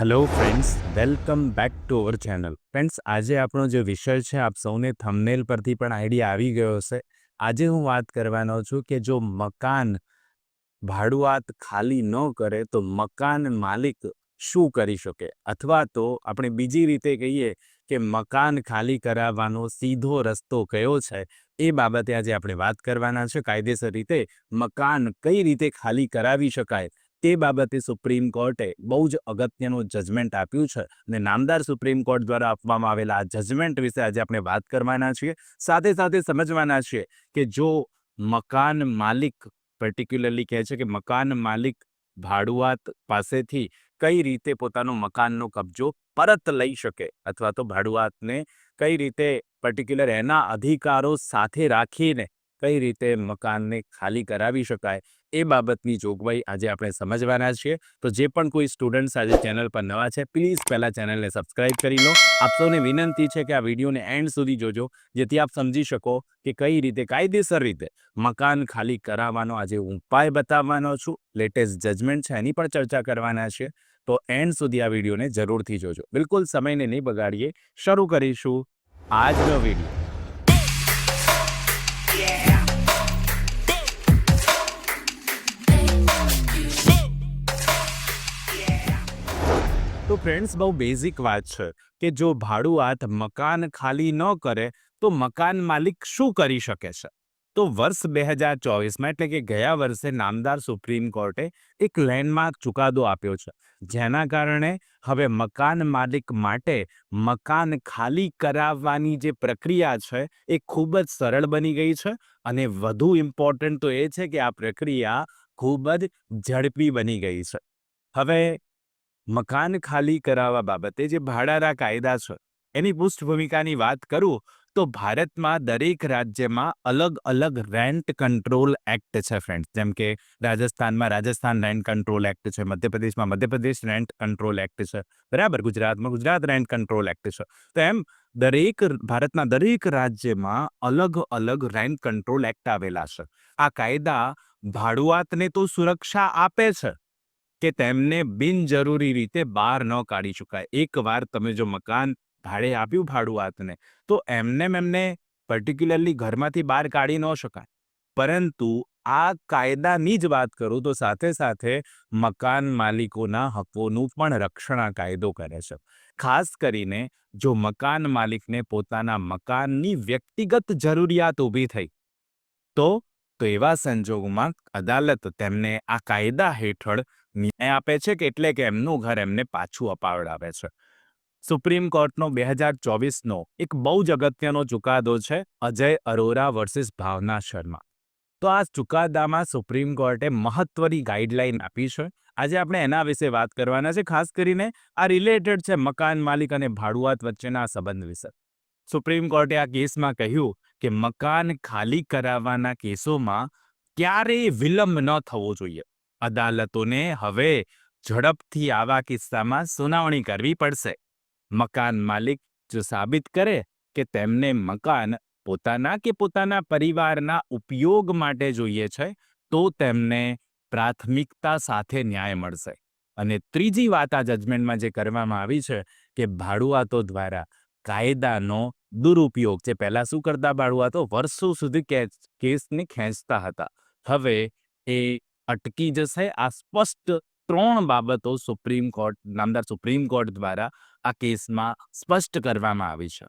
Hello friends, welcome back to our channel. Friends, આજે આપણો જે વિષય છે આપ સૌને થંબનેલ પરથી પણ આઈડિયા આવી ગયો હશે. આજે હું વાત કરવાનો છું કે જો મકાન ભાડુઆત ખાલી ન કરે તો મકાન માલિક શું કરી શકે, અથવા તો આપણે બીજી રીતે કહીએ કે મકાન ખાલી કરાવવાનો સીધો રસ્તો કયો છે, એ બાબતે આજે આપણે વાત કરવાના છે. કાયદેસર રીતે મકાન કઈ રીતે ખાલી કરાવી શકાય તે બાબતે સુપ્રીમ કોર્ટે બહુ જ અગત્યનું જજમેન્ટ આપ્યું છે અને નામદાર સુપ્રીમ કોર્ટ દ્વારા આપવામાં આવેલા આ જજમેન્ટ વિશે આજે આપણે વાત કરવાના છીએ. સાથે સાથે સમજવાના છીએ કે જો મકાન માલિક પર્ટિક્યુલરલી કહે છે કે મકાન માલિક ભાડુઆત પાસેથી કઈ રીતે પોતાનો મકાનનો કબજો પરત લઈ શકે, અથવા તો ભાડુઆતને કઈ રીતે પર્ટિક્યુલર એના અધિકારો સાથે રાખીને કઈ રીતે મકાનને ખાલી કરાવી શકાય, એ બાબતની જોગવાઈ આજે આપણે સમજવાના છીએ. તો જે પણ કોઈ સ્ટુડન્ટ્સ આજે ચેનલ પર નવા છે, પ્લીઝ પહેલાં ચેનલને સબસ્ક્રાઇબ કરી લો. આપ સૌને વિનંતી છે કે આ વિડીયોને એન્ડ સુધી જોજો, જેથી આપ સમજી શકો કે કઈ રીતે કાયદેસર રીતે મકાન ખાલી કરાવવાનો આજે ઉપાય બતાવવાનો છું. લેટેસ્ટ જજમેન્ટ છે એની પણ ચર્ચા કરવાના છે. તો એન્ડ સુધી આ વિડીયોને જરૂરથી જોજો. બિલકુલ સમયને નહીં બગાડીએ, શરૂ કરીશું આજનો વિડીયો. તો ફ્રેન્ડ્સ, બહુ બેઝિક વાત છે કે જો ભાડુઆત મકાન ખાલી ન કરે તો મકાન માલિક શું કરી શકે છે. તો વર્ષ 2024માં એટલે કે ગયા વર્ષે નામદાર સુપ્રીમ કોર્ટે એક લેન્ડમાર્ક ચુકાદો આપ્યો છે, જેના કારણે હવે મકાન માલિક માટે મકાન ખાલી કરાવવાની જે પ્રક્રિયા છે એ ખૂબ જ સરળ બની ગઈ છે. અને વધુ ઇમ્પોર્ટન્ટ તો એ છે કે આ પ્રક્રિયા ખૂબ જ ઝડપી બની ગઈ છે. હવે મકાન ખાલી કરાવવા બાબતે જે ભાડાના કાયદા છે એની પૃષ્ઠભૂમિકાની વાત કરું તો ભારતમાં દરેક રાજ્યમાં અલગ અલગ રેન્ટ કંટ્રોલ એક્ટ છે ફ્રેન્ડ્સ. જેમ કે રાજસ્થાનમાં રાજસ્થાન રેન્ટ કંટ્રોલ એક્ટ છે, મધ્યપ્રદેશમાં મધ્યપ્રદેશ રેન્ટ કંટ્રોલ એક્ટ છે, બરાબર, ગુજરાતમાં ગુજરાત રેન્ટ કંટ્રોલ એક્ટ છે. તો એમ ભારતના દરેક રાજ્યમાં અલગ અલગ રેન્ટ કંટ્રોલ એક્ટ આવેલા છે. આ કાયદા ભાડુઆતને તો સુરક્ષા આપે છે કે તેમને બિનજરૂરી રીતે બહાર ન કાઢી શકાય. એકવાર તમે જો મકાન ભાડે આપ્યું ભાડુઆતને, તો એમને પર્ટિક્યુલરલી ઘરમાંથી બહાર કાઢી ન શકાય. પરંતુ આ કાયદાની જ વાત કરું તો સાથે સાથે મકાન માલિકોના હકોનું પણ રક્ષણ આ કાયદો કરે છે. ખાસ કરીને જો મકાન માલિકને પોતાના મકાનની વ્યક્તિગત જરૂરિયાત ઊભી થઈ તો એવા સંજોગોમાં અદાલત તેમને આ કાયદા હેઠળ ન્યાય આપે છે કે એટલે કે એમનું ઘર એમને પાછું અપાવડાવે છે. સુપ્રીમ કોર્ટનો 2024નો એક બહુ જ અગત્યનો ચુકાદો છે, અજય અરોરા વર્સિસ ભાવના શર્મા. તો આ ચુકાદામાં સુપ્રીમ કોર્ટે મહત્વની ગાઈડલાઈન આપી છે. આજે આપણે એના વિશે વાત કરવાના છે. ખાસ કરીને આ રિલેટેડ છે મકાન માલિક અને ભાડુઆત વચ્ચેના સંબંધ વિશે. સુપ્રીમ કોર્ટે આ કેસમાં કહ્યું કે મકાન ખાલી કરાવવાના કેસોમાં ક્યારેય વિલંબ ન થવો જોઈએ. અદાલતોને હવે ઝડપથી આવા કિસ્સામાં સુનાવણી કરવી પડશે. મકાન માલિક જો સાબિત કરે કે તેમને મકાન પોતાના કે પોતાના પરિવારના ઉપયોગ માટે જોઈએ છે, તો તેમને પ્રાથમિકતા સાથે ન્યાય મળશે. અને ત્રીજી વાત આ જજમેન્ટમાં જે કરવામાં આવી છે કે ભાડુઆતો દ્વારા કાયદાનો દુરુપયોગ, જે પહેલા શું કરતા ભાડુઆતો વર્ષો સુધી કેસને ખેંચતા હતા, હવે એ અટકી જશે. આ સ્પષ્ટ 3 બાબતો નામદાર સુપ્રીમ કોર્ટ દ્વારા આ કેસમાં સ્પષ્ટ કરવામાં આવી છે.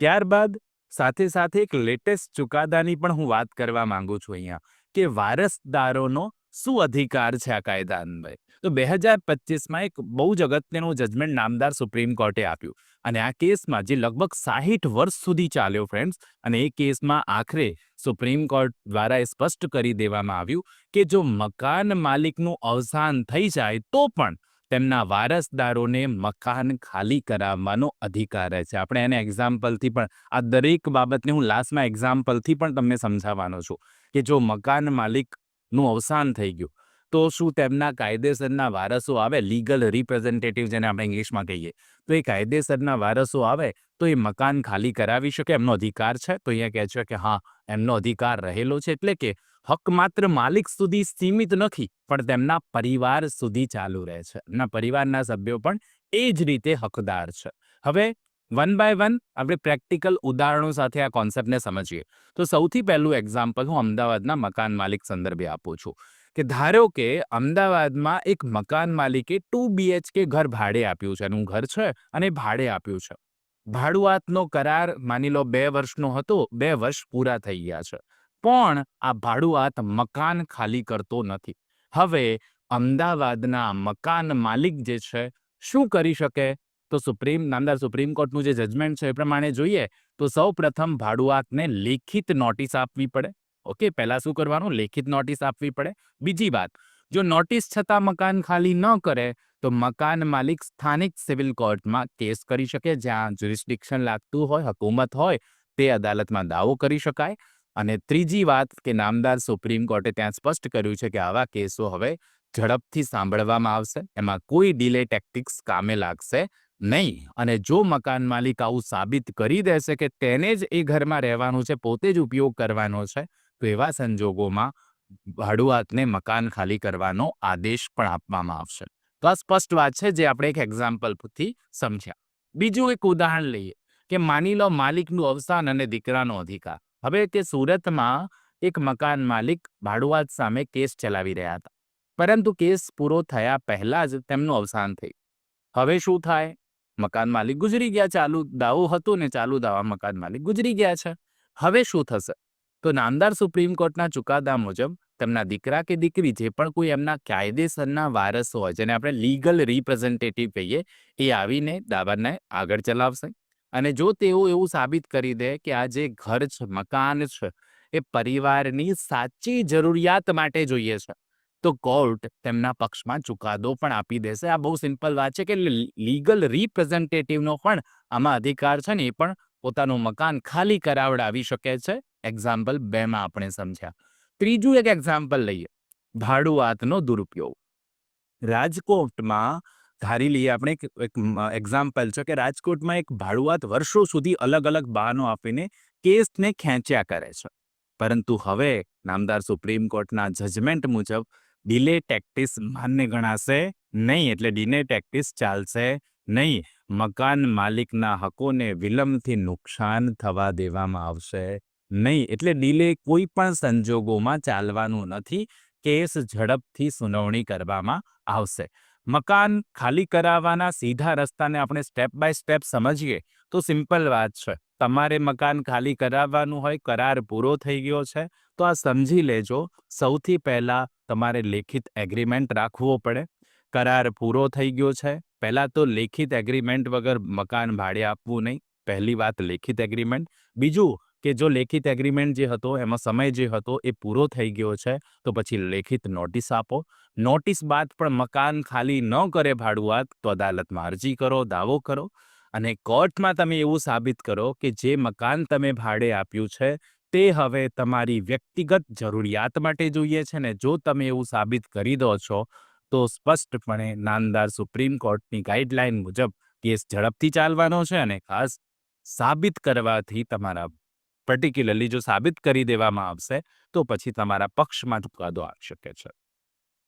ત્યારબાદ સાથે સાથે એક લેટેસ્ટ ચુકાદાની પણ હું વાત કરવા માંગુ છું અહીંયા, કે વારસદારોનો શું અધિકાર છે આ કાયદા અન્વયે. તો 2025માં એક બહુ જ અગત્યનું જજમેન્ટ નામદાર સુપ્રીમ કોર્ટે આપ્યું, અને આ કેસમાં જે લગભગ 60 વર્ષ સુધી ચાલ્યો ફ્રેન્ડ્સ, અને એ કેસમાં આખરે સુપ્રીમ કોર્ટ દ્વારા એ સ્પષ્ટ કરી દેવામાં આવ્યું કે જો મકાન માલિકનું અવસાન થઈ જાય તો પણ તેમના વારસદારોને મકાન ખાલી કરાવવાનો અધિકાર છે. આપણે એને એક્ઝામ્પલથી પણ આ દરેક બાબતને હું લાસ્ટમાં એક્ઝામ્પલથી પણ તમને સમજાવવાનો છું કે જો મકાન માલિકનું અવસાન થઈ ગયું તો શું તેમના કાયદેસરના વારસો આવે, લીગલ રિપ્રેઝેન્ટેટિવ જેને આપણે ઇંગ્લિશમાં કહીએ, તો એ કાયદેસરના વારસો આવે તો એ મકાન ખાલી કરાવી શકે, એમનો અધિકાર છે. તો અહીંયા કહે છે કે હા, એમનો અધિકાર રહેલો છે. એટલે કે હક માત્ર માલિક સુધી સીમિત નથી, પણ તેમના પરિવાર સુધી ચાલુ રહે છે. એમના પરિવારના સભ્યો પણ એ જ રીતે હકદાર છે. હવે વન બાય વન આપણે પ્રેક્ટિકલ ઉદાહરણો સાથે આ કોન્સેપ્ટને સમજીએ. તો સૌથી પહેલું એક્ઝામ્પલ હું અમદાવાદના મકાન માલિક સંદર્ભે આપું છું કે ધારો કે અમદાવાદમાં એક મકાન માલિકે 2 BHK ઘર ભાડે આપ્યું છે. એનું ઘર છે અને ભાડે આપ્યું છે. ભાડુઆતનો કરાર માની લો 2 વર્ષનો હતો, 2 વર્ષ પૂરા થઈ ગયા છે. પણ આ ભાડુઆત મકાન ખાલી કરતો નથી. હવે અમદાવાદના મકાન માલિક જે છે શું કરી શકે? તો નામદાર સુપ્રીમ કોર્ટનું જે જજમેન્ટ છે એ પ્રમાણે જોઈએ તો સૌ પ્રથમ ભાડુઆતને લેખિત નોટિસ આપવી પડે. ઓકે, પહેલા શું કરવાનું? લેખિત નોટિસ આપવી પડે. બીજી વાત, જો નોટિસ છતાં મકાન ખાલી ન કરે તો મકાન માલિક સ્થાનિક સિવિલ કોર્ટમાં કેસ કરી શકે. જ્યાં જ્યુરિસ્ડિક્શન લાગતું હોય, હકુમત હોય, તે અદાલતમાં દાવો કરી શકાય. અને ત્રીજી વાત કે નામદાર સુપ્રીમ કોર્ટે ત્યાં સ્પષ્ટ કર્યું છે કે આવા કેસો હવે ઝડપથી સાંભળવામાં આવશે. એમાં કોઈ ડિલે ટેક્ટિક્સ કામે લાગશે નહીં. અને જો મકાન માલિક આવું સાબિત કરી દેશે કે તેને જ એ ઘરમાં રહેવાનું છે, પોતે જ ઉપયોગ કરવાનો છે, તો એવા સંજોગોમાં ભાડુઆતને મકાન ખાલી કરવાનો આદેશ પણ આપવામાં આવશે. તો આ સ્પષ્ટ વાત છે જે આપણે એક એક્ઝામ્પલથી સમજ્યા. બીજું એક ઉદાહરણ લઈએ કે માની લો માલિકનું અવસાન અને દીકરાનો અધિકાર. હવે તે સુરતમાં એક મકાન માલિક ભાડુઆત સામે કેસ ચલાવી રહ્યા હતા, પરંતુ કેસ પૂરો થયા પહેલા જ તેમનું અવસાન થયું. હવે શું થાય? મકાન માલિક ગુજરી ગયા. ચાલુ દાવો હતો ને ચાલુ દાવા મકાન માલિક ગુજરી ગયા છે. હવે શું થશે? તો નામદાર સુપ્રીમ કોર્ટના ચુકાદા મુજબ તેમના દીકરા કે દીકરી જે પણ કોઈ એમના કાયદેસરના વારસો હોય, જેને આપણે લીગલ રિપ્રેઝેન્ટેટિવ કહીએ, એ આવીને દાવાને આગળ ચલાવશે. અને જો તેઓ એવું સાબિત કરી દે કે આ જે ઘર છે, મકાન છે, એ પરિવારની સાચી જરૂરિયાત માટે જોઈએ છે, તો કોર્ટ તેમના પક્ષમાં ચુકાદો પણ આપી દેશે. આ બહુ સિમ્પલ વાત છે કે લીગલ રિપ્રેઝેન્ટેટિવનો પણ આમાં અધિકાર છે ને એ પણ પોતાનું મકાન ખાલી કરાવડાવી શકે છે. એક્ઝામ્પલ 2માં આપણે સમજ્યા. ત્રીજું એક એક્ઝામ્પલ લઈએ, ભાડુઆતનો દુરુપયોગ. રાજકોટમાં ધારી લઈએ આપણે એક એક્ઝામ્પલ છે કે રાજકોટમાં એક ભાડુઆત વર્ષો સુધી અલગ અલગ બહાનો આપીને કેસને ખેંચ્યા કરે છે. પરંતુ હવે નામદાર સુપ્રીમ કોર્ટના જજમેન્ટ મુજબ ડિલે ટેક્ટિસ માન્ય ગણાશે નહીં. એટલે ડિલે ટેક્ટિસ ચાલશે નહીં. મકાન માલિકના હકોને વિલંબથી નુકસાન થવા દેવામાં આવશે નહીં. એટલે ડિલે કોઈ પણ સંજોગોમાં ચાલવાનું નથી. કેસ ઝડપથી સુનાવણી કરવામાં આવશે. મકાન ખાલી કરાવવાના સીધા રસ્તાને આપણે સ્ટેપ બાય સ્ટેપ સમજીએ તો સિમ્પલ વાત છે. તમારે મકાન ખાલી કરાવવાનું હોય, કરાર પૂરો થઈ ગયો છે, તો આ સમજી લેજો. સૌથી પહેલા તમારે લેખિત એગ્રીમેન્ટ રાખવો પડે. કરાર પૂરો થઈ ગયો છે, પહેલા તો લેખિત એગ્રીમેન્ટ વગર મકાન ભાડે આપવું નહીં. પહેલી વાત લેખિત એગ્રીમેન્ટ. બીજું કે જો લેખિત એગ્રીમેન્ટ જે હતો એમાં સમય જે હતો એ પૂરો થઈ ગયો છે, તો પછી લેખિત નોટિસ આપો. નોટિસ બાદ પણ મકાન ખાલી ન કરે ભાડુઆત, તો અદાલતમાં અરજી કરો, દાવો કરો. અને કોર્ટમાં તમે એવું સાબિત કરો કે જે મકાન તમે ભાડે આપ્યું છે તે હવે તમારી વ્યક્તિગત જરૂરિયાત માટે જોઈએ છે ને જો તમે એવું સાબિત કરી દો છો તો સ્પષ્ટપણે નામદાર સુપ્રીમ કોર્ટની ગાઈડલાઈન મુજબ કેસ ઝડપથી ચાલવાનો છે. અને ખાસ સાબિત કરવાથી તમારા પર્ટિક્યુલરલી જો સાબિત કરી દેવામાં આવશે તો પછી તમારા પક્ષમાં ચુકાદો આવી શકે છે.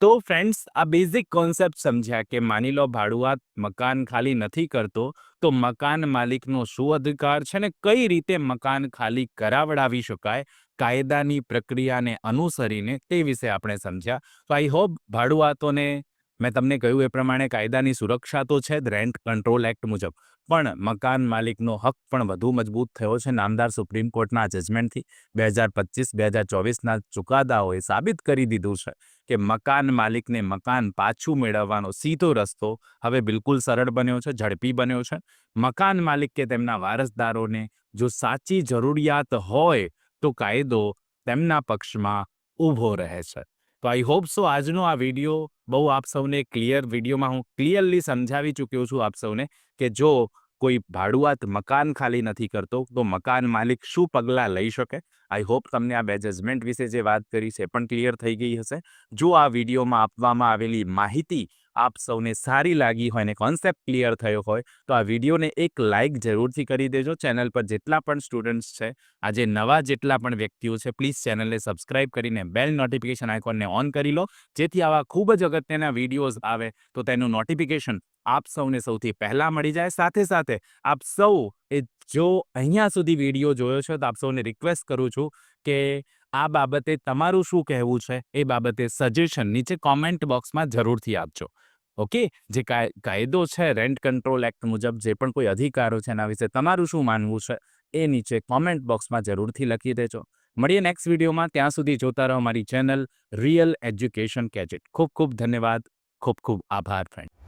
તો ફ્રેન્ડ્સ, આ બેઝિક કોન્સેપ્ટ સમજ્યા કે માની લો ભાડુઆત મકાન ખાલી નથી કરતો તો મકાન માલિકનો શું અધિકાર છે ને કઈ રીતે મકાન ખાલી કરાવડાવી શકાય કાયદાની પ્રક્રિયાને અનુસરીને, તે વિશે આપણે સમજ્યા. તો આઈ હોપ ભાડુઆતોને મેં તમને કહ્યું એ પ્રમાણે કાયદાની સુરક્ષા તો છે જ રેન્ટ કંટ્રોલ એક્ટ મુજબ, પણ મકાન માલિકનો હક પણ વધુ મજબૂત થયો છે નામદાર સુપ્રીમ કોર્ટના જજમેન્ટથી. 2025-2024ના ચુકાદાઓએ સાબિત કરી દીધું છે કે મકાન માલિકને મકાન પાછું મેળવવાનો સીધો રસ્તો હવે બિલકુલ સરળ બન્યો છે, ઝડપી બન્યો છે. મકાન માલિક કે તેમના વારસદારોને જો સાચી જરૂરિયાત હોય તો કાયદો તેમના પક્ષમાં ઊભો રહે છે. તો આઈ હોપ સો આજનો આ વિડીયો બહુ આપ સૌને ક્લિયર વિડીયોમાં હું ક્લિયરલી સમજાવી ચૂક્યો છું આપ સૌને કે જો કોઈ ભાડુઆત મકાન ખાલી નથી કરતો તો મકાન માલિક શું પગલાં લઈ શકે. આઈ હોપ તમને આ બે જજમેન્ટ વિશે જે વાત કરી છે પણ ક્લિયર થઈ ગઈ હશે. જો આ વિડીયોમાં આપવામાં આવેલી માહિતી આપ સૌને સારી લાગી હોય ને કોન્સેપ્ટ ક્લિયર થયો હોય તો આ વિડીયોને એક લાઇક જરૂરથી કરી દેજો. ચેનલ પર જેટલા પણ સ્ટુડન્ટ્સ છે, આજે નવા જેટલા પણ વ્યક્તિઓ છે, પ્લીઝ ચેનલને સબસ્ક્રાઇબ કરીને બેલ નોટિફિકેશન આઇકોનને ઓન કરી લો, જેથી આવા ખૂબ જ અગત્યના વિડીયોઝ આવે તો તેનું નોટિફિકેશન આપ સૌને સૌથી પહેલાં મળી જાય. સાથે સાથે આપ સૌ એ જો અહીંયા સુધી વિડીયો જોયો છે તો આપ સૌને રિક્વેસ્ટ કરું છું કે આ બાબતે તમારું શું કહેવું છે એ બાબતે સજેશન નીચે કોમેન્ટ બોક્સમાં જરૂરથી આપજો. ઓકે, જે કાયદો છે રેન્ટ કંટ્રોલ એક્ટ મુજબ જે પણ કોઈ અધિકારો છે એના વિશે તમારું શું માનવું છે એ નીચે કોમેન્ટ બોક્સમાં જરૂરથી લખી દેજો. મળીએ નેક્સ્ટ વિડીયોમાં. ત્યાં સુધી જોતા રહો મારી ચેનલ રિયલ એજ્યુકેશન ગેજેટ. ખૂબ ખૂબ ધન્યવાદ. ખૂબ ખૂબ આભાર ફ્રેન્ડ.